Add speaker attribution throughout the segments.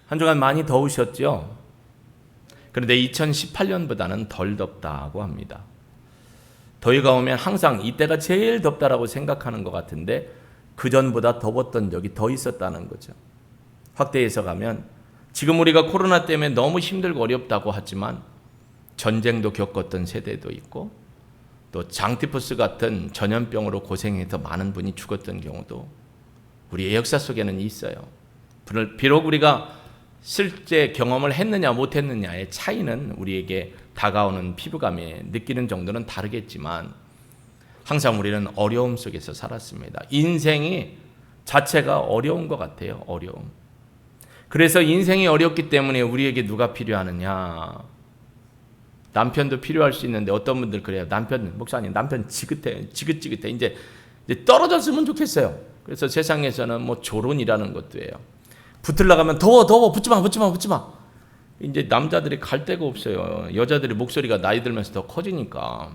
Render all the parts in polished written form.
Speaker 1: 한 주간 많이 더우셨죠? 그런데 2018년보다는 덜 덥다고 합니다. 더위가 오면 항상 이때가 제일 덥다라고 생각하는 것 같은데 그전보다 더웠던 적이 더 있었다는 거죠. 확대해서 가면 지금 우리가 코로나 때문에 너무 힘들고 어렵다고 하지만 전쟁도 겪었던 세대도 있고 또 장티푸스 같은 전염병으로 고생해서 많은 분이 죽었던 경우도 우리의 역사 속에는 있어요. 비록 우리가 실제 경험을 했느냐 못했느냐의 차이는 우리에게 다가오는 피부감에 느끼는 정도는 다르겠지만 항상 우리는 어려움 속에서 살았습니다. 인생이 자체가 어려운 것 같아요. 어려움. 그래서 인생이 어렵기 때문에 우리에게 누가 필요하느냐. 남편도 필요할 수 있는데 어떤 분들 그래요. 목사님 남편 지긋지긋해. 이제 떨어졌으면 좋겠어요. 그래서 세상에서는 뭐 조론이라는 것도 해요. 붙으려 가면 더워 붙지마. 이제 남자들이 갈 데가 없어요. 여자들이 목소리가 나이 들면서 더 커지니까.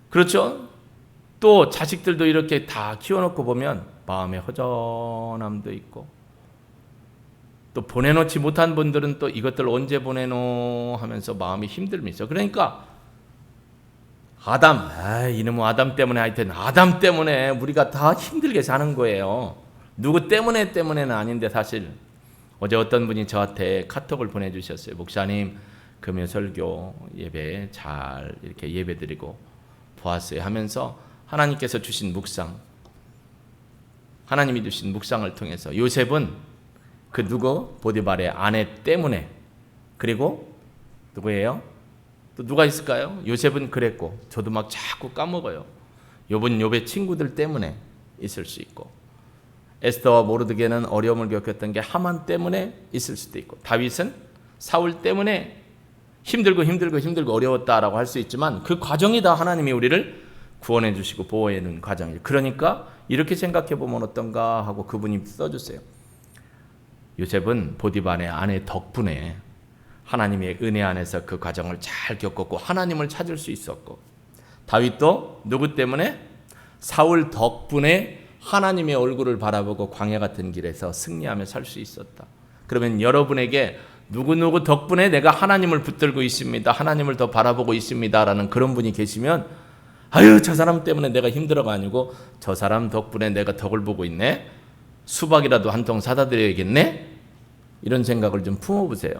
Speaker 1: 그렇죠? 또 자식들도 이렇게 다 키워놓고 보면 마음의 허전함도 있고 또 보내놓지 못한 분들은 또 이것들 언제 보내노 하면서 마음이 힘듦이 있어. 그러니까 이놈의 아담 때문에 하여튼 아담 때문에 우리가 다 힘들게 사는 거예요. 누구 때문에는 아닌데 사실 어제 어떤 분이 저한테 카톡을 보내주셨어요. 목사님 금요 설교 예배 잘 이렇게 예배드리고 보았어요 하면서 하나님께서 주신 묵상, 하나님이 주신 묵상을 통해서 요셉은 그 누구? 보디발의 아내 때문에, 그리고 누구예요? 또 누가 있을까요? 요셉은 그랬고 저도 막 자꾸 까먹어요. 욥의 친구들 때문에 있을 수 있고 에스더와 모르드게는 어려움을 겪었던 게 하만 때문에 있을 수도 있고 다윗은 사울 때문에 힘들고 어려웠다라고 할 수 있지만 그 과정이 다 하나님이 우리를 구원해 주시고 보호해 주는 과정이에요. 그러니까 이렇게 생각해 보면 어떤가 하고 그분이 써주세요. 요셉은 보디발의 아내 덕분에 하나님의 은혜 안에서 그 과정을 잘 겪었고 하나님을 찾을 수 있었고 다윗도 누구 때문에? 사울 덕분에 하나님의 얼굴을 바라보고 광야 같은 길에서 승리하며 살 수 있었다. 그러면 여러분에게 누구누구 덕분에 내가 하나님을 붙들고 있습니다. 하나님을 더 바라보고 있습니다. 라는 그런 분이 계시면 저 사람 때문에 내가 힘들어가 아니고 저 사람 덕분에 내가 덕을 보고 있네. 수박이라도 한 통 사다 드려야겠네. 이런 생각을 좀 품어보세요.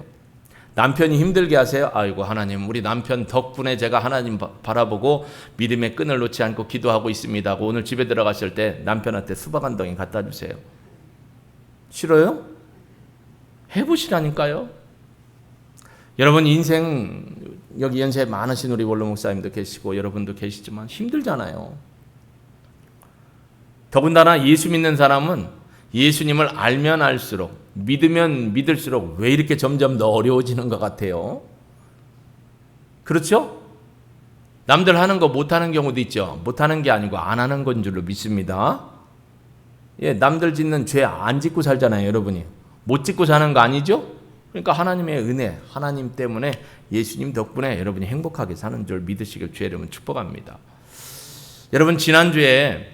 Speaker 1: 남편이 힘들게 하세요. 아이고 하나님 우리 남편 덕분에 제가 하나님 바라보고 믿음의 끈을 놓지 않고 기도하고 있습니다 하고 오늘 집에 들어갔을 때 남편한테 수박 한 덩이 갖다 주세요. 싫어요? 해보시라니까요. 여러분 인생 여기 연세 많으신 우리 원로 목사님도 계시고 여러분도 계시지만 힘들잖아요. 더군다나 예수 믿는 사람은 예수님을 알면 알수록 믿으면 믿을수록 왜 이렇게 점점 더 어려워지는 것 같아요? 그렇죠? 남들 하는 거 못하는 경우도 있죠. 못하는 게 아니고 안 하는 건 줄로 믿습니다. 남들 짓는 죄 안 짓고 살잖아요. 여러분이 못 짓고 사는 거 아니죠? 그러니까 하나님의 은혜, 하나님 때문에 예수님 덕분에 여러분이 행복하게 사는 줄 믿으시길 주의 이름으로 축복합니다. 여러분 지난주에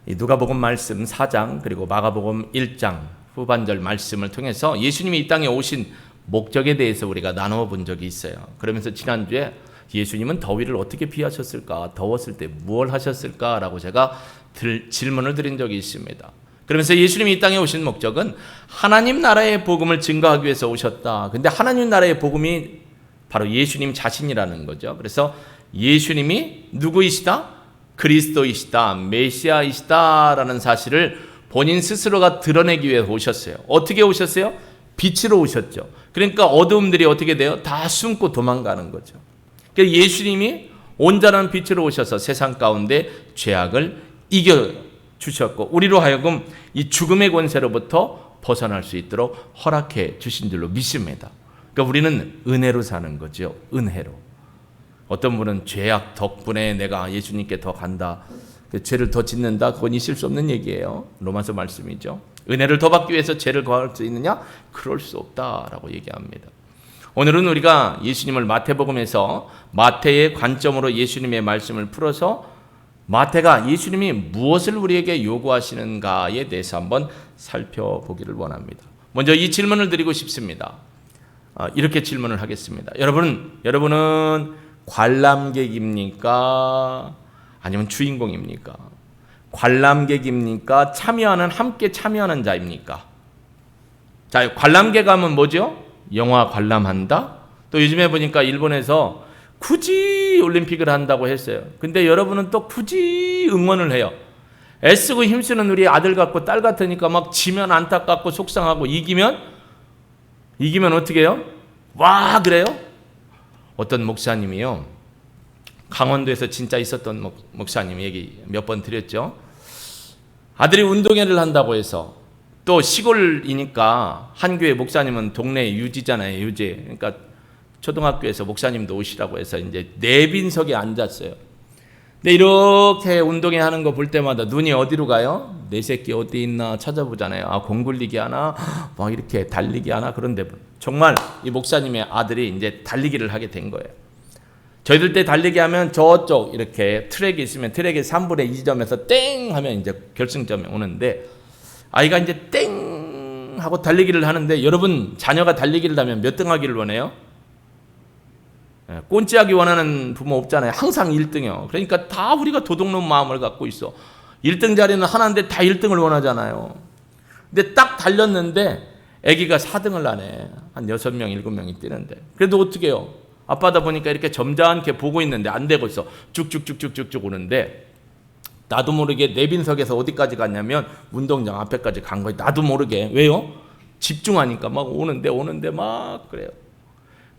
Speaker 1: 누가복음 말씀 4장 그리고 마가복음 1장 후반절 말씀을 통해서 예수님이 이 땅에 오신 목적에 대해서 우리가 나누어 본 적이 있어요. 그러면서 지난주에 예수님은 더위를 어떻게 피하셨을까? 더웠을 때 무엇을 하셨을까? 라고 제가 질문을 드린 적이 있습니다. 그러면서 예수님이 이 땅에 오신 목적은 하나님 나라의 복음을 증거하기 위해서 오셨다. 근데 하나님 나라의 복음이 바로 예수님 자신이라는 거죠. 그래서 예수님이 누구이시다? 그리스도이시다. 메시아이시다라는 사실을 본인 스스로가 드러내기 위해 오셨어요. 어떻게 오셨어요? 빛으로 오셨죠. 그러니까 어두움들이 어떻게 돼요? 다 숨고 도망가는 거죠. 그러니까 예수님이 온전한 빛으로 오셔서 세상 가운데 죄악을 이겨주셨고 우리로 하여금 이 죽음의 권세로부터 벗어날 수 있도록 허락해 주신 줄로 믿습니다. 그러니까 우리는 은혜로 사는 거죠. 은혜로. 어떤 분은 죄악 덕분에 내가 예수님께 더 간다. 죄를 더 짓는다. 그건 있을 수 없는 얘기예요. 로마서 말씀이죠. 은혜를 더 받기 위해서 죄를 거할 수 있느냐? 그럴 수 없다라고 얘기합니다. 오늘은 우리가 예수님을 마태복음에서 마태의 관점으로 예수님의 말씀을 풀어서 마태가 예수님이 무엇을 우리에게 요구하시는가에 대해서 한번 살펴보기를 원합니다. 먼저 이 질문을 드리고 싶습니다. 이렇게 질문을 하겠습니다. 여러분은 관람객입니까? 아니면 주인공입니까? 관람객입니까? 함께 참여하는 자입니까? 자, 관람객 하면 뭐죠? 영화 관람한다? 또 요즘에 보니까 일본에서 굳이 올림픽을 한다고 했어요. 근데 여러분은 또 굳이 응원을 해요. 애쓰고 힘쓰는 우리 아들 같고 딸 같으니까 막 지면 안타깝고 속상하고 이기면 어떻게 해요? 와 그래요? 어떤 목사님이요. 강원도에서 진짜 있었던 목사님 얘기 몇 번 드렸죠. 아들이 운동회를 한다고 해서 또 시골이니까 한 교회 목사님은 동네 유지잖아요. 유지. 그러니까 초등학교에서 목사님도 오시라고 해서 이제 내빈석에 앉았어요. 근데 이렇게 운동회 하는 거 볼 때마다 눈이 어디로 가요? 내 새끼 어디 있나 찾아보잖아요. 공 굴리기 하나, 막 이렇게 달리기 하나. 그런데 정말 이 목사님의 아들이 이제 달리기를 하게 된 거예요. 저희들 때 달리기 하면 저쪽 이렇게 트랙이 있으면 트랙의 3분의 2점에서 땡 하면 이제 결승점에 오는데 아이가 이제 땡 하고 달리기를 하는데 여러분 자녀가 달리기를 하면 몇 등 하기를 원해요? 꼰찌하기 원하는 부모 없잖아요. 항상 1등이요. 그러니까 다 우리가 도둑놈 마음을 갖고 있어. 1등 자리는 하나인데 다 1등을 원하잖아요. 근데 딱 달렸는데 아기가 4등을 하네. 한 6명, 7명이 뛰는데. 그래도 어떻게 해요? 아빠다 보니까 이렇게 점잖게 보고 있는데 안 되고 있어. 쭉쭉쭉쭉쭉 오는데 나도 모르게 내빈석에서 어디까지 갔냐면 운동장 앞에까지 간 거예요. 나도 모르게. 왜요? 집중하니까 막 오는데 막 그래요.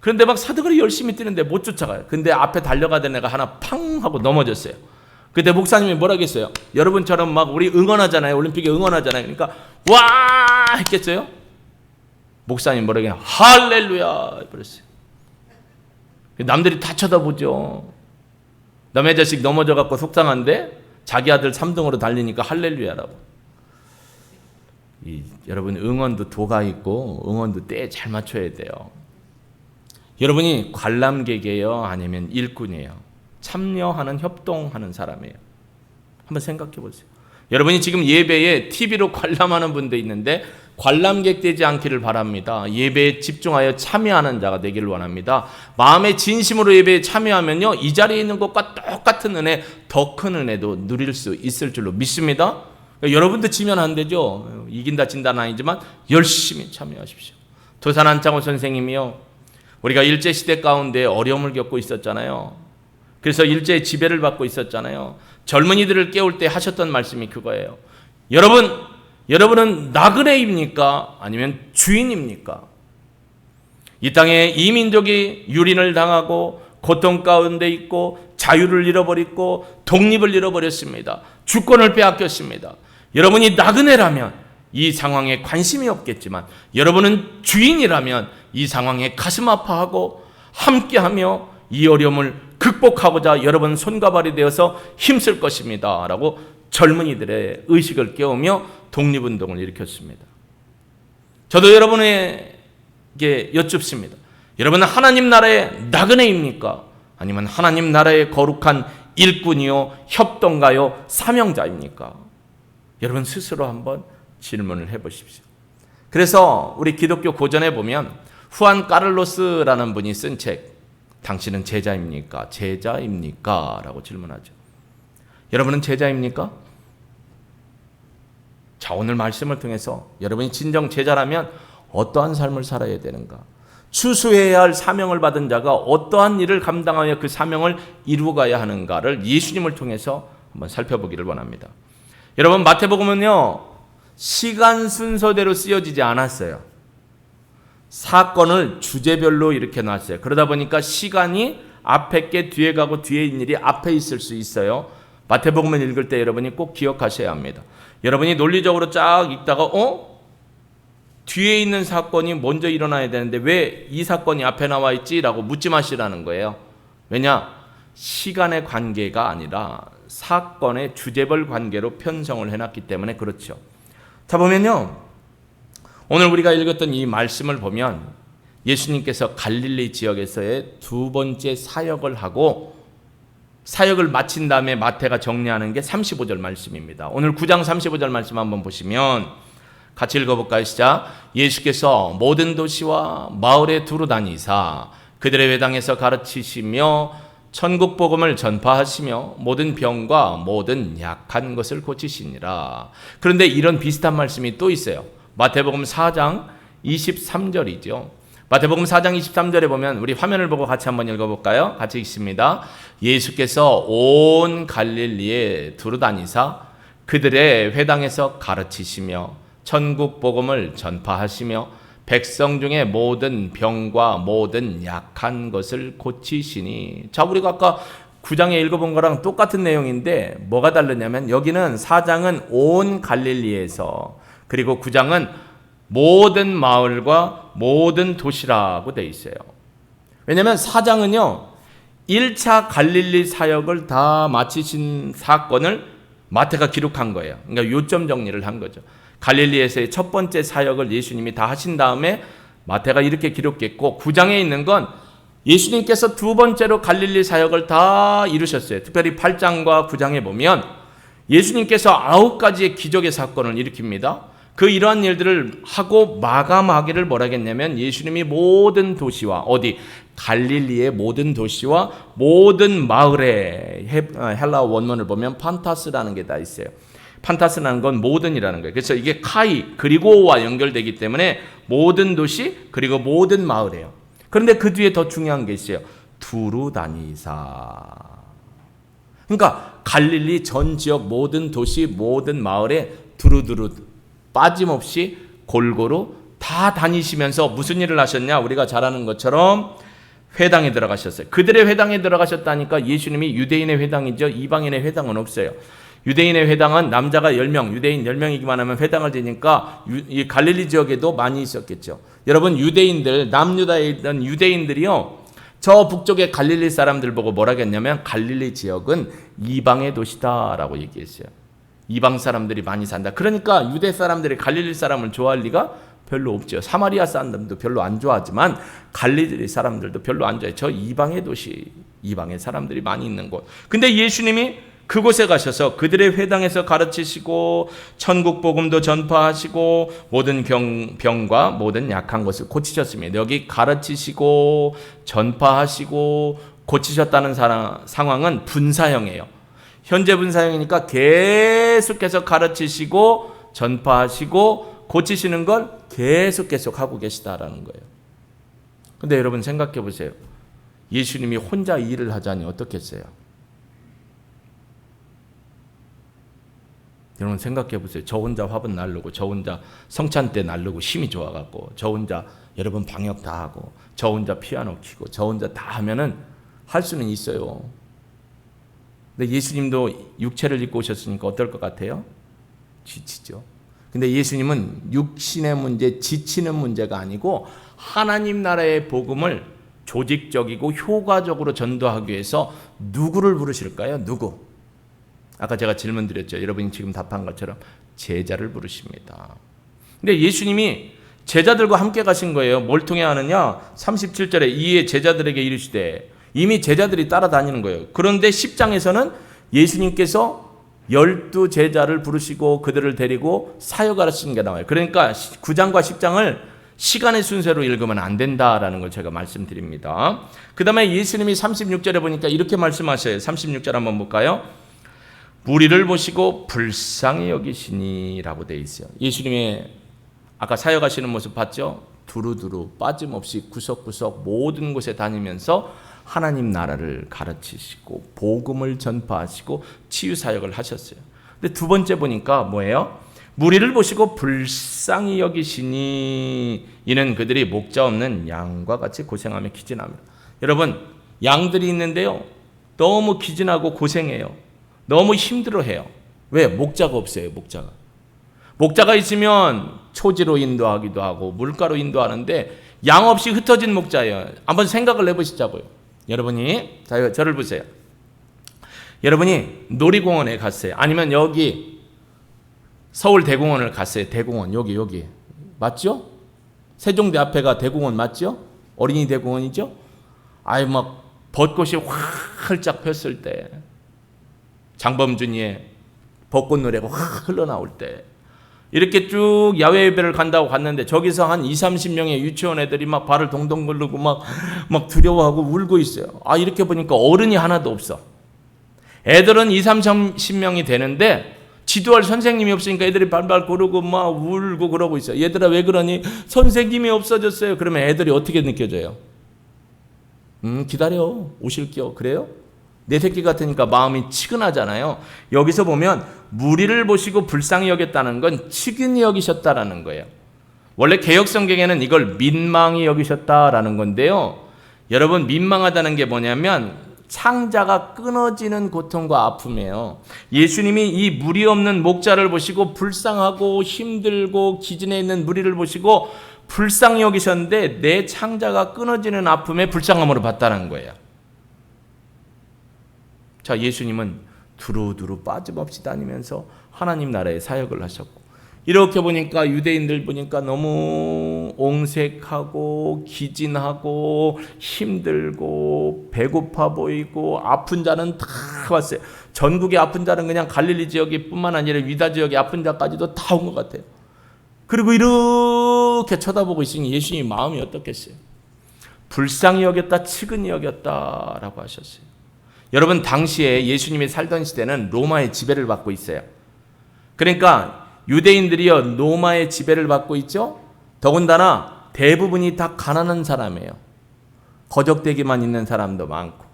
Speaker 1: 그런데 막 사등으로 열심히 뛰는데 못 쫓아가요. 근데 앞에 달려가던 애가 하나 팡 하고 넘어졌어요. 그때 목사님이 뭐라고 했어요? 여러분처럼 막 우리 응원하잖아요. 올림픽에 응원하잖아요. 그러니까 와 했겠어요? 목사님 뭐라고 해요? 할렐루야 그랬어요. 남들이 다 쳐다보죠. 남의 자식 넘어져 갖고 속상한데 자기 아들 3등으로 달리니까 할렐루야라고. 여러분 응원도 도가 있고 응원도 때에 잘 맞춰야 돼요. 여러분이 관람객이에요? 아니면 일꾼이에요? 참여하는 협동하는 사람이에요? 한번 생각해 보세요. 여러분이 지금 예배에 TV로 관람하는 분도 있는데 관람객 되지 않기를 바랍니다. 예배에 집중하여 참여하는 자가 되기를 원합니다. 마음의 진심으로 예배에 참여하면요 이 자리에 있는 것과 똑같은 은혜, 더 큰 은혜도 누릴 수 있을 줄로 믿습니다. 그러니까 여러분도 지면 안 되죠. 이긴다 진다는 아니지만 열심히 참여하십시오. 도산 안창호 선생님이요 우리가 일제시대 가운데 어려움을 겪고 있었잖아요. 그래서 일제의 지배를 받고 있었잖아요. 젊은이들을 깨울 때 하셨던 말씀이 그거예요. 여러분은 나그네입니까? 아니면 주인입니까? 이 땅에 이민족이 유린을 당하고 고통 가운데 있고 자유를 잃어버렸고 독립을 잃어버렸습니다. 주권을 빼앗겼습니다. 여러분이 나그네라면 이 상황에 관심이 없겠지만 여러분은 주인이라면 이 상황에 가슴 아파하고 함께하며 이 어려움을 극복하고자 여러분 손과 발이 되어서 힘쓸 것입니다. 라고 젊은이들의 의식을 깨우며 독립운동을 일으켰습니다. 저도 여러분에게 여쭙습니다. 여러분은 하나님 나라의 나그네입니까? 아니면 하나님 나라의 거룩한 일꾼이요, 협동가요, 사명자입니까? 여러분 스스로 한번 질문을 해보십시오. 그래서 우리 기독교 고전에 보면 후안 까를로스라는 분이 쓴 책, 당신은 제자입니까? 제자입니까? 라고 질문하죠. 여러분은 제자입니까? 자, 오늘 말씀을 통해서 여러분이 진정 제자라면 어떠한 삶을 살아야 되는가? 추수해야 할 사명을 받은 자가 어떠한 일을 감당하여 그 사명을 이루어가야 하는가를 예수님을 통해서 한번 살펴보기를 원합니다. 여러분 마태복음은요 시간 순서대로 쓰여지지 않았어요. 사건을 주제별로 이렇게 놨어요. 그러다 보니까 시간이 앞에 게 뒤에 가고 뒤에 있는 일이 앞에 있을 수 있어요. 마태복음을 읽을 때 여러분이 꼭 기억하셔야 합니다. 여러분이 논리적으로 쫙 읽다가 뒤에 있는 사건이 먼저 일어나야 되는데 왜 이 사건이 앞에 나와 있지? 라고 묻지 마시라는 거예요. 왜냐? 시간의 관계가 아니라 사건의 주제별 관계로 편성을 해놨기 때문에 그렇죠. 자, 보면요. 오늘 우리가 읽었던 이 말씀을 보면 예수님께서 갈릴리 지역에서의 두 번째 사역을 하고 사역을 마친 다음에 마태가 정리하는 게 35절 말씀입니다. 오늘 9장 35절 말씀 한번 보시면 같이 읽어볼까요? 시작. 예수께서 모든 도시와 마을에 두루 다니사 그들의 회당에서 가르치시며 천국 복음을 전파하시며 모든 병과 모든 약한 것을 고치시니라. 그런데 이런 비슷한 말씀이 또 있어요. 마태복음 4장 23절이죠. 마태복음 4장 23절에 보면 우리 화면을 보고 같이 한번 읽어볼까요? 같이 읽습니다. 예수께서 온 갈릴리에 두루 다니사 그들의 회당에서 가르치시며 천국 복음을 전파하시며 백성 중에 모든 병과 모든 약한 것을 고치시니. 자, 우리가 아까 9장에 읽어본 거랑 똑같은 내용인데 뭐가 다르냐면 여기는 4장은 온 갈릴리에서, 그리고 9장은 모든 마을과 모든 도시라고 돼 있어요. 왜냐하면 4장은요 1차 갈릴리 사역을 다 마치신 사건을 마태가 기록한 거예요. 그러니까 요점 정리를 한 거죠. 갈릴리에서의 첫 번째 사역을 예수님이 다 하신 다음에 마태가 이렇게 기록했고, 9장에 있는 건 예수님께서 두 번째로 갈릴리 사역을 다 이루셨어요. 특별히 8장과 9장에 보면 예수님께서 9가지의 기적의 사건을 일으킵니다. 그 이러한 일들을 하고 마감하기를 뭐라 했냐면 예수님이 모든 도시와, 어디? 갈릴리의 모든 도시와 모든 마을에, 헬라어 원문을 보면 판타스라는 게 다 있어요. 판타스라는 건 모든이라는 거예요. 그래서 이게 카이, 그리고와 연결되기 때문에 모든 도시 그리고 모든 마을이에요. 그런데 그 뒤에 더 중요한 게 있어요. 두루 다니사. 그러니까 갈릴리 전 지역 모든 도시 모든 마을에 두루두루 빠짐없이 골고루 다 다니시면서 무슨 일을 하셨냐? 우리가 잘 아는 것처럼 회당에 들어가셨어요. 그들의 회당에 들어가셨다니까 예수님이 유대인의 회당이죠. 이방인의 회당은 없어요. 유대인의 회당은 남자가 10명, 유대인 10명이기만 하면 회당을 지니까 이 갈릴리 지역에도 많이 있었겠죠. 여러분, 유대인들, 남유다에 있던 유대인들이요, 저 북쪽의 갈릴리 사람들 보고 뭐라 했냐면 갈릴리 지역은 이방의 도시다라고 얘기했어요. 이방 사람들이 많이 산다. 그러니까 유대 사람들이 갈릴리 사람을 좋아할 리가 별로 없죠. 사마리아 사람들도 별로 안 좋아하지만 갈릴리 사람들도 별로 안 좋아해요. 저 이방의 도시, 이방의 사람들이 많이 있는 곳. 근데 예수님이 그곳에 가셔서 그들의 회당에서 가르치시고 천국 복음도 전파하시고 모든 병과 모든 약한 것을 고치셨습니다. 여기 가르치시고 전파하시고 고치셨다는 상황은 분사형이에요. 현재 분사형이니까 계속해서 가르치시고 전파하시고 고치시는 걸 계속 하고 계시다라는 거예요. 근데 여러분 생각해 보세요. 예수님이 혼자 이 일을 하자니 어떻겠어요? 여러분 생각해 보세요. 저 혼자 화분 날르고, 저 혼자 성찬 때 날르고 힘이 좋아갖고, 저 혼자 여러분 방역 다 하고, 저 혼자 피아노 키고, 저 혼자 다 하면은 할 수는 있어요. 근데 예수님도 육체를 입고 오셨으니까 어떨 것 같아요? 지치죠. 근데 예수님은 육신의 문제, 지치는 문제가 아니고 하나님 나라의 복음을 조직적이고 효과적으로 전도하기 위해서 누구를 부르실까요? 누구? 아까 제가 질문 드렸죠. 여러분이 지금 답한 것처럼 제자를 부르십니다. 근데 예수님이 제자들과 함께 가신 거예요. 뭘 통해 하느냐? 37절에 이에 제자들에게 이르시되, 이미 제자들이 따라다니는 거예요. 그런데 10장에서는 예수님께서 12제자를 부르시고 그들을 데리고 사역을 하시는 게 나와요. 그러니까 9장과 10장을 시간의 순서로 읽으면 안 된다라는 걸 제가 말씀드립니다. 그 다음에 예수님이 36절에 보니까 이렇게 말씀하셔요. 36절 한번 볼까요? 무리를 보시고 불쌍히 여기시니 라고 되어 있어요. 예수님의 아까 사역하시는 모습 봤죠? 두루두루 빠짐없이 구석구석 모든 곳에 다니면서 하나님 나라를 가르치시고 복음을 전파하시고 치유 사역을 하셨어요. 근데 두 번째 보니까 뭐예요? 무리를 보시고 불쌍히 여기시니 이는 그들이 목자 없는 양과 같이 고생하며 기진합니다. 여러분, 양들이 있는데요, 너무 기진하고 고생해요. 너무 힘들어해요. 왜? 목자가 없어요. 목자가 있으면 초지로 인도하기도 하고 물가로 인도하는데 양 없이 흩어진 목자예요. 한번 생각을 해보시자고요. 여러분이 저를 보세요. 여러분이 놀이공원에 갔어요. 아니면 여기 서울대공원을 갔어요. 대공원 여기 맞죠? 세종대 앞에가 대공원 맞죠? 어린이 대공원이죠? 아이 막 벚꽃이 활짝 폈을 때, 장범준이의 벚꽃 노래가 확 흘러나올 때, 이렇게 쭉 야외 예배를 간다고 갔는데 저기서 한 20-30명의 유치원 애들이 막 발을 동동 굴르고 막 두려워하고 울고 있어요. 아, 이렇게 보니까 어른이 하나도 없어. 애들은 20-30명이 되는데 지도할 선생님이 없으니까 애들이 발발 고르고 막 울고 그러고 있어요. 얘들아 왜 그러니? 선생님이 없어졌어요. 그러면 애들이 어떻게 느껴져요? 기다려, 오실게요. 그래요? 내 새끼 같으니까 마음이 치근하잖아요. 여기서 보면 무리를 보시고 불쌍히 여겼다는 건 치근히 여기셨다라는 거예요. 원래 개역성경에는 이걸 민망히 여기셨다라는 건데요. 여러분, 민망하다는 게 뭐냐면 창자가 끊어지는 고통과 아픔이에요. 예수님이 이 무리 없는 목자를 보시고 불쌍하고 힘들고 기진해 있는 무리를 보시고 불쌍히 여기셨는데 내 창자가 끊어지는 아픔에 불쌍함으로 봤다는 거예요. 자, 예수님은 두루두루 빠짐없이 다니면서 하나님 나라의 사역을 하셨고, 이렇게 보니까 유대인들 보니까 너무 옹색하고 기진하고 힘들고 배고파 보이고 아픈 자는 다 왔어요. 전국의 아픈 자는 그냥 갈릴리 지역이 뿐만 아니라 유다 지역의 아픈 자까지도 다 온 것 같아요. 그리고 이렇게 쳐다보고 있으니 예수님 마음이 어떻겠어요? 불쌍히 여겼다, 치근히 여겼다라고 하셨어요. 여러분, 당시에 예수님이 살던 시대는 로마의 지배를 받고 있어요. 그러니까 유대인들이요, 로마의 지배를 받고 있죠. 더군다나 대부분이 다 가난한 사람이에요. 거적대기만 있는 사람도 많고.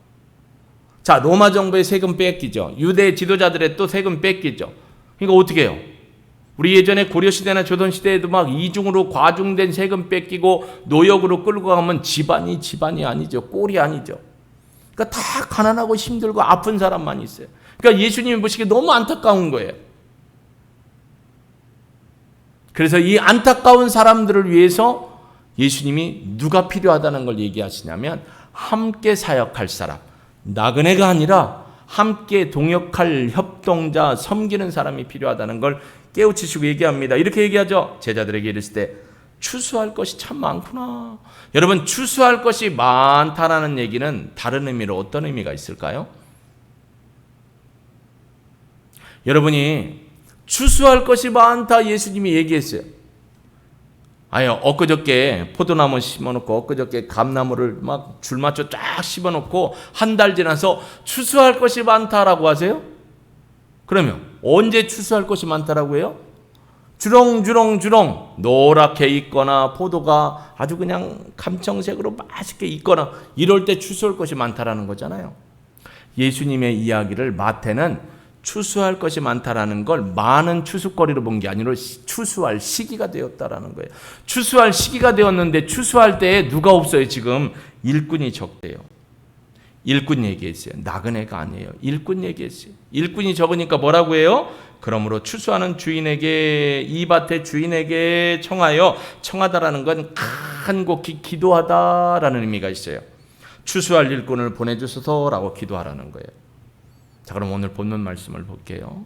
Speaker 1: 자, 로마 정부의 세금 뺏기죠. 유대 지도자들의 또 세금 뺏기죠. 그러니까 어떻게 해요? 우리 예전에 고려시대나 조선시대에도 막 이중으로 과중된 세금 뺏기고 노역으로 끌고 가면 집안이 아니죠. 꼴이 아니죠. 그러니까 다 가난하고 힘들고 아픈 사람만 있어요. 그러니까 예수님이 보시기에 너무 안타까운 거예요. 그래서 이 안타까운 사람들을 위해서 예수님이 누가 필요하다는 걸 얘기하시냐면 함께 사역할 사람, 나그네가 아니라 함께 동역할 협동자, 섬기는 사람이 필요하다는 걸 깨우치시고 얘기합니다. 이렇게 얘기하죠. 제자들에게 이르실 때 추수할 것이 참 많구나. 여러분, 추수할 것이 많다라는 얘기는 다른 의미로 어떤 의미가 있을까요? 여러분이 추수할 것이 많다 예수님이 얘기했어요. 아니, 엊그저께 포도나무 심어놓고 엊그저께 감나무를 막 줄맞춰 쫙 심어놓고 한 달 지나서 추수할 것이 많다라고 하세요? 그러면 언제 추수할 것이 많다라고 해요? 주렁주렁 노랗게 익거나 포도가 아주 그냥 감청색으로 맛있게 익거나 이럴 때 추수할 것이 많다라는 거잖아요. 예수님의 이야기를 마태는 추수할 것이 많다라는 걸 많은 추수거리로 본 게 아니라 추수할 시기가 되었다라는 거예요. 추수할 시기가 되었는데 추수할 때에 누가 없어요? 지금 일꾼이 적대요. 일꾼 얘기했어요. 나그네가 아니에요. 일꾼 얘기했어요. 일꾼이 적으니까 뭐라고 해요? 그러므로 추수하는 주인에게, 이 밭의 주인에게 청하다라는 건 간곡히 기도하다라는 의미가 있어요. 추수할 일꾼을 보내주소서라고 기도하라는 거예요. 자, 그럼 오늘 본문 말씀을 볼게요.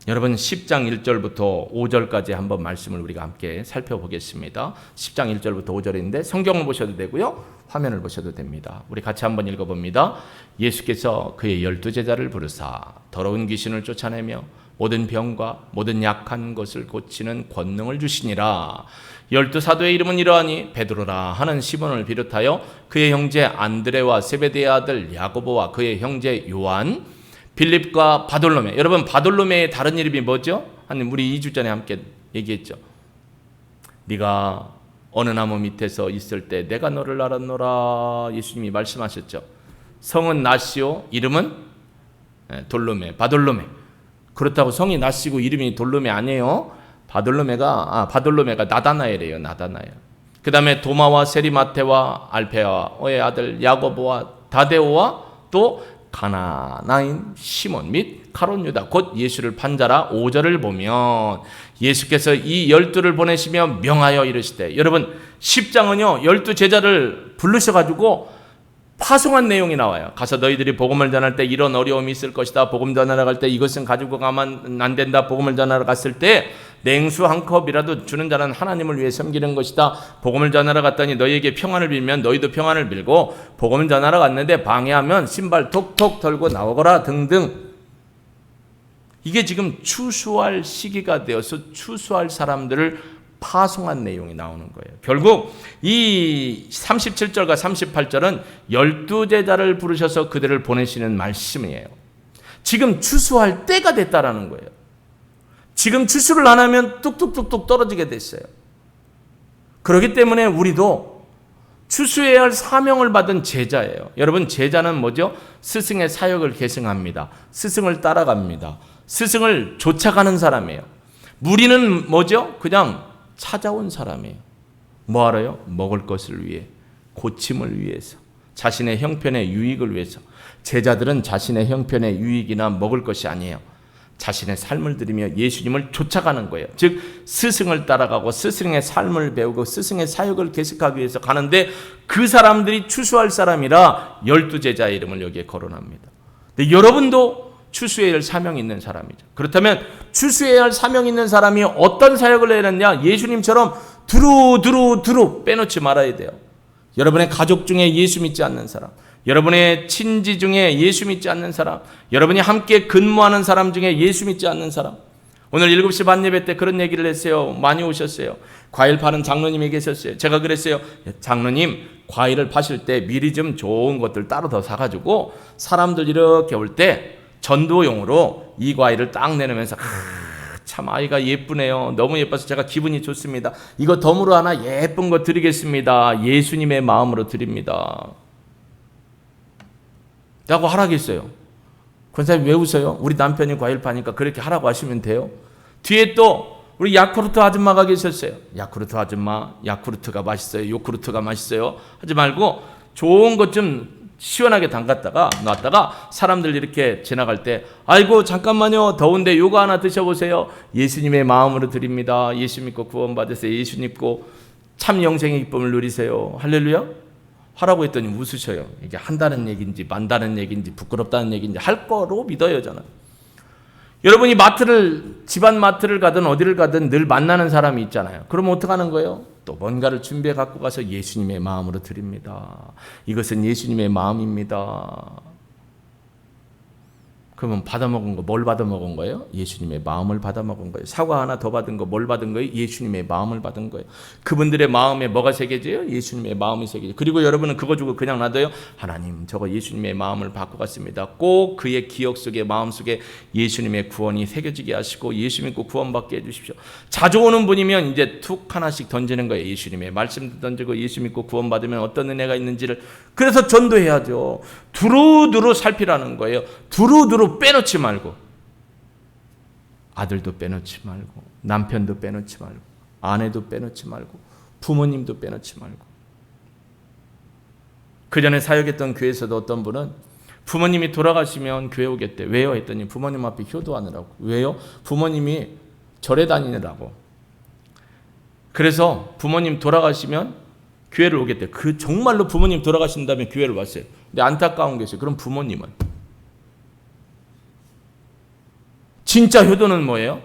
Speaker 1: 여러분, 10장 1절부터 5절까지 한번 말씀을 우리가 함께 살펴보겠습니다. 10장 1절부터 5절인데 성경을 보셔도 되고요, 화면을 보셔도 됩니다. 우리 같이 한번 읽어봅니다. 예수께서 그의 12제자를 부르사 더러운 귀신을 쫓아내며 모든 병과 모든 약한 것을 고치는 권능을 주시니라. 12사도의 이름은 이러하니 베드로라 하는 시몬을 비롯하여 그의 형제 안드레와 세베대의 아들 야고보와 그의 형제 요한, 빌립과 바돌로메. 여러분, 바돌로메의 다른 이름이 뭐죠? 우리 2주 전에 함께 얘기했죠. 네가 어느 나무 밑에서 있을 때 내가 너를 알았노라 예수님이 말씀하셨죠. 성은 낫시오, 이름은 돌로메, 바돌로메. 그렇다고 성이 낫시고 이름이 돌로메 아니에요. 바돌로메가 나다나엘이에요. 나다나엘. 그 다음에 도마와 세리마테와 알페아의 아들 야고보와 다데오와 또 가나나인 시몬 및 가롯 유다 곧 예수를 판자라. 5절을 보면 예수께서 이 12를 보내시며 명하여 이르시되, 여러분 10장은요 12제자를 부르셔가지고 파송한 내용이 나와요. 가서 너희들이 복음을 전할 때 이런 어려움이 있을 것이다. 복음 전하러 갈 때 이것은 가지고 가면 안 된다. 복음을 전하러 갔을 때 냉수 한 컵이라도 주는 자는 하나님을 위해 섬기는 것이다. 복음을 전하러 갔더니 너희에게 평안을 빌면 너희도 평안을 빌고, 복음을 전하러 갔는데 방해하면 신발 톡톡 털고 나오거라 등등. 이게 지금 추수할 시기가 되어서 추수할 사람들을 파송한 내용이 나오는 거예요. 결국 이 37절과 38절은 12제자를 부르셔서 그들을 보내시는 말씀이에요. 지금 추수할 때가 됐다라는 거예요. 지금 추수를 안 하면 뚝뚝뚝뚝 떨어지게 됐어요. 그렇기 때문에 우리도 추수해야 할 사명을 받은 제자예요. 여러분, 제자는 뭐죠? 스승의 사역을 계승합니다. 스승을 따라갑니다. 스승을 쫓아가는 사람이에요. 무리는 뭐죠? 그냥 찾아온 사람이에요. 뭐 하러요? 먹을 것을 위해, 고침을 위해서, 자신의 형편의 유익을 위해서. 제자들은 자신의 형편의 유익이나 먹을 것이 아니에요. 자신의 삶을 들이며 예수님을 쫓아가는 거예요. 즉 스승을 따라가고 스승의 삶을 배우고 스승의 사역을 계속하기 위해서 가는데, 그 사람들이 추수할 사람이라 12제자의 이름을 여기에 거론합니다. 근데 여러분도 추수해야 할 사명이 있는 사람이죠. 그렇다면 추수해야 할 사명이 있는 사람이 어떤 사역을 해야 하느냐? 예수님처럼 두루 빼놓지 말아야 돼요. 여러분의 가족 중에 예수 믿지 않는 사람, 여러분의 친지 중에 예수 믿지 않는 사람, 여러분이 함께 근무하는 사람 중에 예수 믿지 않는 사람. 오늘 7시 반 예배 때 그런 얘기를 했어요. 많이 오셨어요. 과일 파는 장로님이 계셨어요. 제가 그랬어요. 장로님, 과일을 파실 때 미리 좀 좋은 것들 따로 더 사가지고 사람들 이렇게 올 때 전도용으로 이 과일을 딱 내놓으면서 참 아이가 예쁘네요. 너무 예뻐서 제가 기분이 좋습니다. 이거 덤으로 하나 예쁜 거 드리겠습니다. 예수님의 마음으로 드립니다. 라고 하라겠어요. 권사님 왜 웃어요? 우리 남편이 과일 파니까 그렇게 하라고 하시면 돼요. 뒤에 또 우리 야쿠르트 아줌마가 계셨어요. 야쿠르트 아줌마, 야쿠르트가 맛있어요, 요쿠르트가 맛있어요 하지 말고 좋은 것 좀 시원하게 담갔다가 놨다가 사람들 이렇게 지나갈 때, 아이고 잠깐만요, 더운데 요거 하나 드셔보세요. 예수님의 마음으로 드립니다. 예수 믿고 구원 받으세요. 예수 믿고 참 영생의 기쁨을 누리세요. 할렐루야. 하라고 했더니 웃으셔요. 이게 한다는 얘기인지 만다는 얘기인지 부끄럽다는 얘기인지 할 거로 믿어요, 저는. 여러분이 집안 마트를 가든 어디를 가든 늘 만나는 사람이 있잖아요. 그러면 어떡하는 거예요? 또 뭔가를 준비해 갖고 가서 예수님의 마음으로 드립니다. 이것은 예수님의 마음입니다. 그러면 받아먹은 거 뭘 받아먹은 거예요? 예수님의 마음을 받아먹은 거예요. 사과 하나 더 받은 거 뭘 받은 거예요? 예수님의 마음을 받은 거예요. 그분들의 마음에 뭐가 새겨져요? 예수님의 마음이 새겨져요. 그리고 여러분은 그거 주고 그냥 놔둬요? 하나님, 저거 예수님의 마음을 받고 갔습니다. 꼭 그의 기억 속에, 마음 속에 예수님의 구원이 새겨지게 하시고 예수 믿고 구원받게 해주십시오. 자주 오는 분이면 이제 툭 하나씩 던지는 거예요. 예수님의 말씀도 던지고 예수 믿고 구원받으면 어떤 은혜가 있는지를. 그래서 전도해야죠. 두루두루 살피라는 거예요. 두루두루 빼놓지 말고, 아들도 빼놓지 말고, 남편도 빼놓지 말고, 아내도 빼놓지 말고, 부모님도 빼놓지 말고. 그 전에 사역했던 교회에서도 어떤 분은 부모님이 돌아가시면 교회 오겠대. 왜요? 했더니 부모님 앞에 효도하느라고. 왜요? 부모님이 절에 다니느라고. 그래서 부모님 돌아가시면 교회를 오겠대. 그 정말로 부모님 돌아가신 다음에 교회를 왔어요. 근데 안타까운 게 있어요. 그럼 부모님은 진짜 효도는 뭐예요?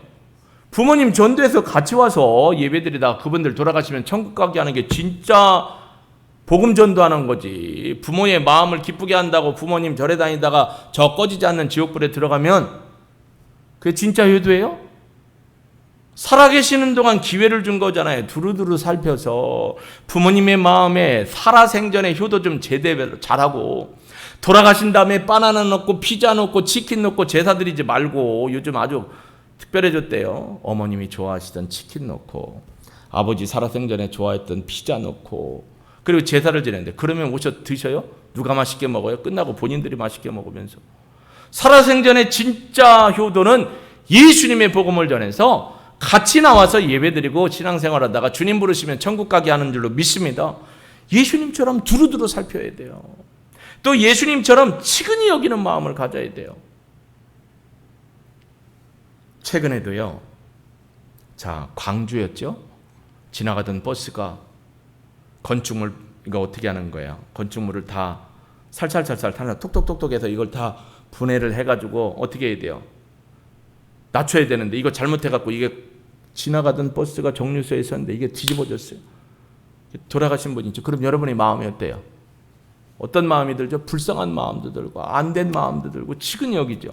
Speaker 1: 부모님 전도해서 같이 와서 예배드리다가 그분들 돌아가시면 천국 가게 하는 게 진짜 복음 전도하는 거지. 부모의 마음을 기쁘게 한다고 부모님 절에 다니다가 저 꺼지지 않는 지옥불에 들어가면 그게 진짜 효도예요? 살아계시는 동안 기회를 준 거잖아요. 두루두루 살펴서 부모님의 마음에 살아생전에 효도 좀 제대로 잘하고, 돌아가신 다음에 바나나 넣고 피자 넣고 치킨 넣고 제사 드리지 말고, 요즘 아주 특별해졌대요. 어머님이 좋아하시던 치킨 넣고, 아버지 살아생전에 좋아했던 피자 넣고, 그리고 제사를 지내는데, 그러면 오셔 드셔요? 누가 맛있게 먹어요? 끝나고 본인들이 맛있게 먹으면서. 살아생전에 진짜 효도는 예수님의 복음을 전해서 같이 나와서 예배드리고 신앙생활하다가 주님 부르시면 천국 가게 하는 줄로 믿습니다. 예수님처럼 두루두루 살펴야 돼요. 또 예수님처럼 치근히 여기는 마음을 가져야 돼요. 최근에도요, 자, 광주였죠? 지나가던 버스가 건축물, 이거 어떻게 하는 거야? 건축물을 다 살살살살 타나 톡톡톡톡 해서 이걸 다 분해를 해가지고 어떻게 해야 돼요? 낮춰야 되는데 이거 잘못해갖고 이게 지나가던 버스가 정류소에 있었는데 이게 뒤집어졌어요. 돌아가신 분이 있죠. 그럼 여러분의 마음이 어때요? 어떤 마음이 들죠? 불쌍한 마음도 들고 안 된 마음도 들고 치근여기죠.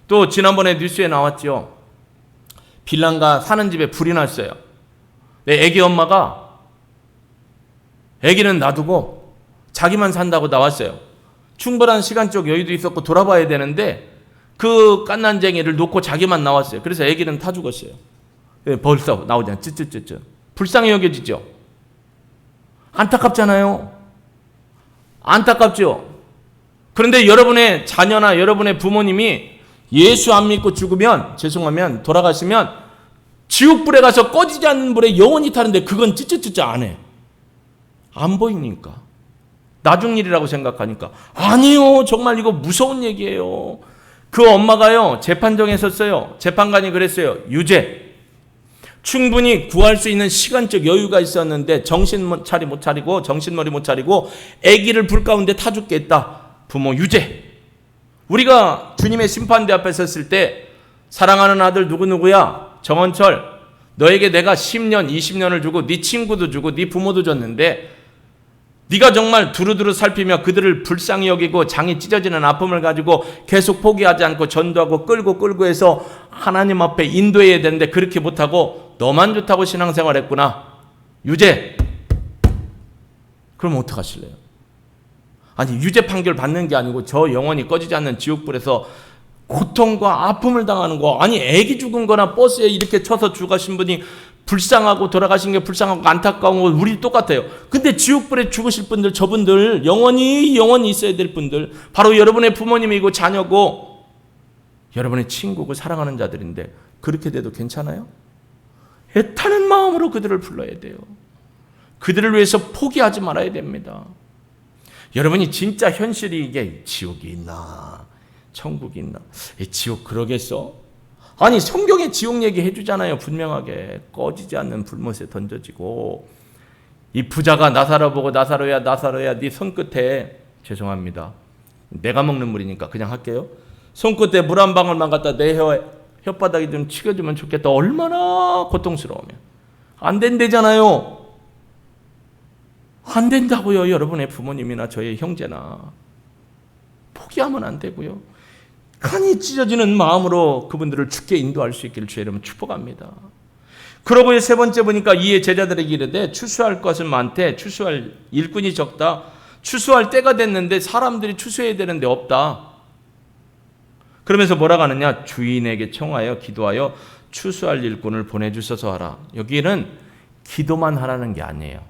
Speaker 1: 또 지난번에 뉴스에 나왔죠. 빌랑가 사는 집에 불이 났어요. 내 애기 엄마가 애기는 놔두고 자기만 산다고 나왔어요. 충분한 시간적 여유도 있었고 돌아봐야 되는데 그 깐난쟁이를 놓고 자기만 나왔어요. 그래서 애기는 타 죽었어요. 벌써 나오잖아요. 쯧쯧쯧쯧. 불쌍히 여겨지죠. 안타깝잖아요. 안타깝죠. 그런데 여러분의 자녀나 여러분의 부모님이 예수 안 믿고 죽으면, 죄송하면 돌아가시면 지옥불에 가서 꺼지지 않는 불에 영원히 타는데 그건 찌찌찌찌 안 해. 안 보이니까. 나중 일이라고 생각하니까. 아니요. 정말 이거 무서운 얘기예요. 그 엄마가요. 재판정에 섰어요. 재판관이 그랬어요. 유죄. 충분히 구할 수 있는 시간적 여유가 있었는데 정신머리 못 차리고 아기를 불 가운데 타 죽겠다. 부모 유죄. 우리가 주님의 심판대 앞에 섰을 때 사랑하는 아들 누구누구야? 정원철. 너에게 내가 10년, 20년을 주고 네 친구도 주고 네 부모도 줬는데 네가 정말 두루두루 살피며 그들을 불쌍히 여기고 장이 찢어지는 아픔을 가지고 계속 포기하지 않고 전도하고 끌고 해서 하나님 앞에 인도해야 되는데 그렇게 못하고 너만 좋다고 신앙생활했구나. 유죄. 그럼 어떡하실래요? 아니 유죄 판결 받는 게 아니고 저 영원히 꺼지지 않는 지옥불에서 고통과 아픔을 당하는 거. 아니 애기 죽은 거나 버스에 이렇게 쳐서 죽으신 분이 불쌍하고 돌아가신 게 불쌍하고 안타까운 거 우리 똑같아요. 근데 지옥불에 죽으실 분들, 저분들 영원히 있어야 될 분들, 바로 여러분의 부모님이고 자녀고 여러분의 친구고 사랑하는 자들인데 그렇게 돼도 괜찮아요? 애타는 마음으로 그들을 불러야 돼요. 그들을 위해서 포기하지 말아야 됩니다. 여러분이 진짜 현실이 이게 지옥이 있나 천국이 있나, 지옥 그러겠어? 아니 성경에 지옥 얘기 해주잖아요. 분명하게 꺼지지 않는 불못에 던져지고, 이 부자가 나사로 보고 나사로야 네 손끝에, 죄송합니다 내가 먹는 물이니까 그냥 할게요, 손끝에 물 한 방울만 갖다 내 혓바닥에 좀 치켜주면 좋겠다. 얼마나 고통스러우면. 안 된대잖아요. 안 된다고요. 여러분의 부모님이나 저의 형제나. 포기하면 안 되고요. 간이 찢어지는 마음으로 그분들을 죽게 인도할 수 있기를 주의 이름으로 축복합니다. 그러고 세 번째 보니까 이에 제자들에게 이르되 추수할 것은 많되 추수할 일꾼이 적다. 추수할 때가 됐는데 사람들이 추수해야 되는데 없다. 그러면서 뭐라고 하느냐? 주인에게 청하여 기도하여 추수할 일꾼을 보내주셔서 하라. 여기는 기도만 하라는 게 아니에요.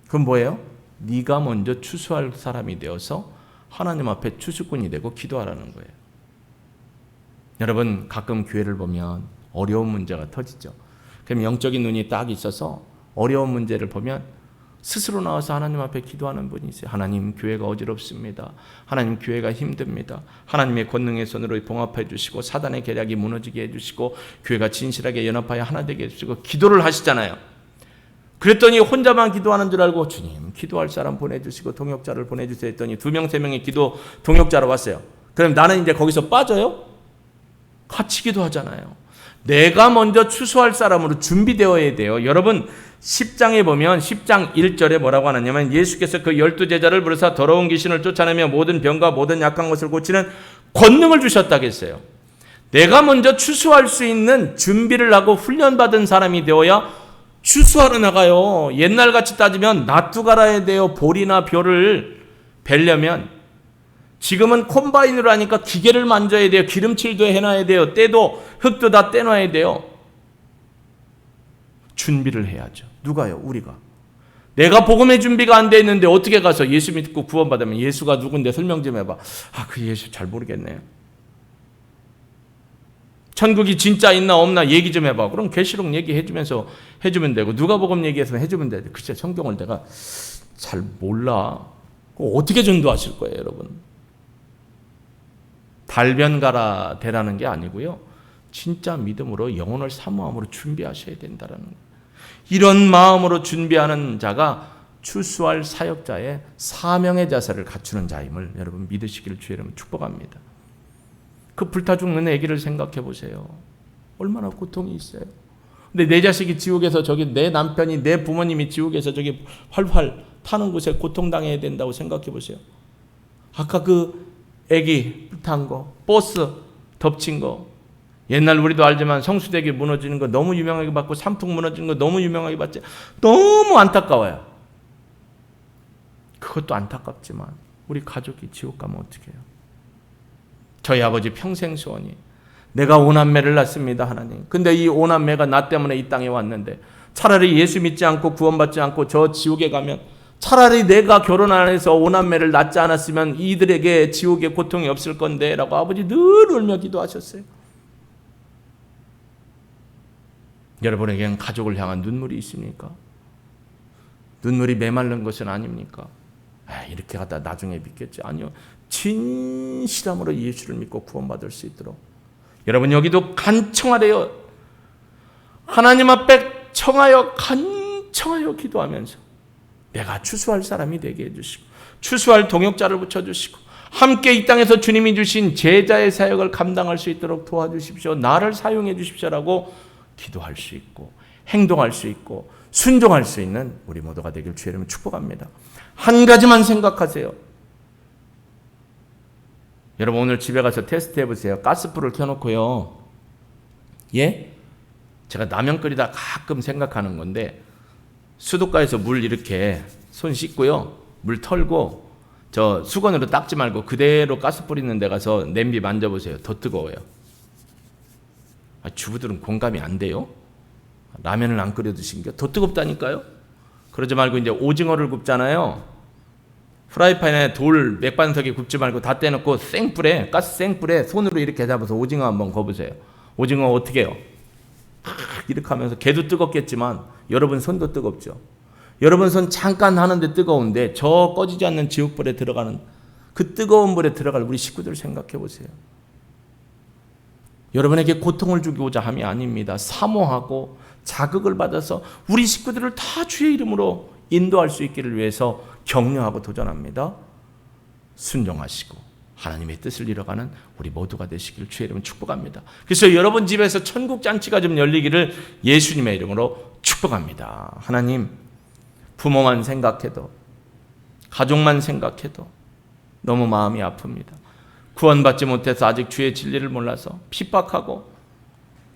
Speaker 1: 그럼 뭐예요? 네가 먼저 추수할 사람이 되어서 하나님 앞에 추수꾼이 되고 기도하라는 거예요. 여러분 가끔 교회를 보면 어려운 문제가 터지죠. 그럼 영적인 눈이 딱 있어서 어려운 문제를 보면 스스로 나와서 하나님 앞에 기도하는 분이 있어요. 하나님 교회가 어지럽습니다. 하나님 교회가 힘듭니다. 하나님의 권능의 손으로 봉합해 주시고 사단의 계략이 무너지게 해주시고 교회가 진실하게 연합하여 하나 되게 해주시고 기도를 하시잖아요. 그랬더니 혼자만 기도하는 줄 알고 주님 기도할 사람 보내주시고 동역자를 보내주세요 했더니 2명 3명의 기도 동역자로 왔어요. 그럼 나는 이제 거기서 빠져요? 같이 기도하잖아요. 내가 먼저 추수할 사람으로 준비되어야 돼요. 여러분 10장에 보면 10장 1절에 뭐라고 하느냐면 예수께서 그 12제자를 부르사 더러운 귀신을 쫓아내며 모든 병과 모든 약한 것을 고치는 권능을 주셨다고 했어요. 내가 먼저 추수할 수 있는 준비를 하고 훈련받은 사람이 되어야 추수하러 나가요. 옛날같이 따지면 낫두 갈아야 돼요. 볼이나 벼를 벨려면. 지금은 콤바인으로 하니까 기계를 만져야 돼요. 기름칠도 해놔야 돼요. 때도 흙도 다 떼놔야 돼요. 준비를 해야죠. 누가요? 우리가. 내가 복음의 준비가 안 돼 있는데 어떻게 가서 예수 믿고 구원받으면 예수가 누군데 설명 좀 해봐. 그 예수 잘 모르겠네요. 천국이 진짜 있나 없나 얘기 좀 해봐. 그럼 계시록 얘기해주면서 해주면 되고 누가복음 얘기해서 해주면 되고. 글쎄 성경을 내가 잘 몰라. 어떻게 전도하실 거예요 여러분? 달변가라 되라는 게 아니고요. 진짜 믿음으로 영혼을 사모함으로 준비하셔야 된다는 거예요. 이런 마음으로 준비하는 자가 추수할 사역자의 사명의 자세를 갖추는 자임을 여러분 믿으시기를 주의 이름으로 축복합니다. 그 불타 죽는 아기를 생각해 보세요. 얼마나 고통이 있어요. 근데 내 자식이 지옥에서 저기 내 남편이 내 부모님이 지옥에서 저기 활활 타는 곳에 고통당해야 된다고 생각해 보세요. 아까 그 애기 불탄 거, 버스 덮친 거, 옛날 우리도 알지만 성수대교 무너지는 거 너무 유명하게 봤고 산풍 무너지는 거 너무 유명하게 봤지. 너무 안타까워요. 그것도 안타깝지만 우리 가족이 지옥 가면 어떻게 해요? 저희 아버지 평생 소원이 내가 5남매를 낳습니다, 하나님. 근데 이 5남매가 나 때문에 이 땅에 왔는데 차라리 예수 믿지 않고 구원받지 않고 저 지옥에 가면 차라리 내가 결혼 안 해서 5남매를 낳지 않았으면 이들에게 지옥의 고통이 없을 건데 라고 아버지 늘 울며 기도하셨어요. 여러분에게는 가족을 향한 눈물이 있습니까? 눈물이 메마른 것은 아닙니까? 이렇게 하다 나중에 믿겠지. 아니요. 진실함으로 예수를 믿고 구원받을 수 있도록 여러분 여기도 간청하래요. 하나님 앞에 청하여 간청하여 기도하면서 내가 추수할 사람이 되게 해주시고 추수할 동역자를 붙여주시고 함께 이 땅에서 주님이 주신 제자의 사역을 감당할 수 있도록 도와주십시오. 나를 사용해 주십시오라고 기도할 수 있고 행동할 수 있고 순종할 수 있는 우리 모두가 되길 주의 이름으로 축복합니다. 한 가지만 생각하세요. 여러분 오늘 집에 가서 테스트 해보세요. 가스불을 켜놓고요. 예? 제가 라면 끓이다 가끔 생각하는 건데 수도가에서 물 이렇게 손 씻고요. 물 털고 저 수건으로 닦지 말고 그대로 가스 뿌리는 데 가서 냄비 만져보세요. 더 뜨거워요. 주부들은 공감이 안 돼요? 라면을 안 끓여 드신 게 더 뜨겁다니까요? 그러지 말고 이제 오징어를 굽잖아요. 프라이팬에 돌 맥반석에 굽지 말고 다 떼놓고 생불에 가스 생불에 손으로 이렇게 잡아서 오징어 한번 구워보세요. 오징어 어떻게 해요? 이렇게 하면서 걔도 뜨겁겠지만 여러분 손도 뜨겁죠. 여러분 손 잠깐 하는데 뜨거운데 저 꺼지지 않는 지옥불에 들어가는 그 뜨거운 불에 들어갈 우리 식구들 생각해 보세요. 여러분에게 고통을 주고자 함이 아닙니다. 사모하고 자극을 받아서 우리 식구들을 다 주의 이름으로 인도할 수 있기를 위해서 격려하고 도전합니다. 순종하시고 하나님의 뜻을 이뤄가는 우리 모두가 되시기를 주의 이름으로 축복합니다. 그래서 여러분 집에서 천국 잔치가 좀 열리기를 예수님의 이름으로 축복합니다. 하나님, 부모만 생각해도 가족만 생각해도 너무 마음이 아픕니다. 구원받지 못해서 아직 주의 진리를 몰라서 핍박하고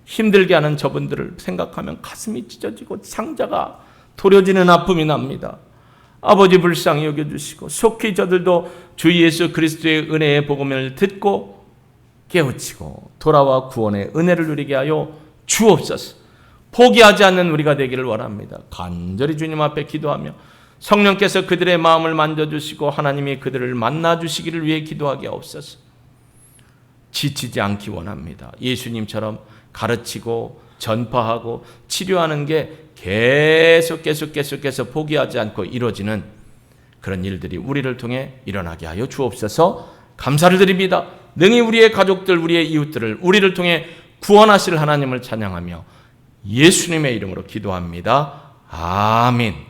Speaker 1: 힘들게 하는 저분들을 생각하면 가슴이 찢어지고 상자가 도려지는 아픔이 납니다. 아버지 불쌍히 여겨주시고 속히 저들도 주 예수 그리스도의 은혜의 복음을 듣고 깨우치고 돌아와 구원의 은혜를 누리게 하여 주옵소서. 포기하지 않는 우리가 되기를 원합니다. 간절히 주님 앞에 기도하며 성령께서 그들의 마음을 만져주시고 하나님이 그들을 만나주시기를 위해 기도하게 하옵소서. 지치지 않기 원합니다. 예수님처럼 가르치고 전파하고 치료하는 게 계속해서 포기하지 않고 이루어지는 그런 일들이 우리를 통해 일어나게 하여 주옵소서. 감사를 드립니다. 능히 우리의 가족들, 우리의 이웃들을 우리를 통해 구원하실 하나님을 찬양하며 예수님의 이름으로 기도합니다. 아멘.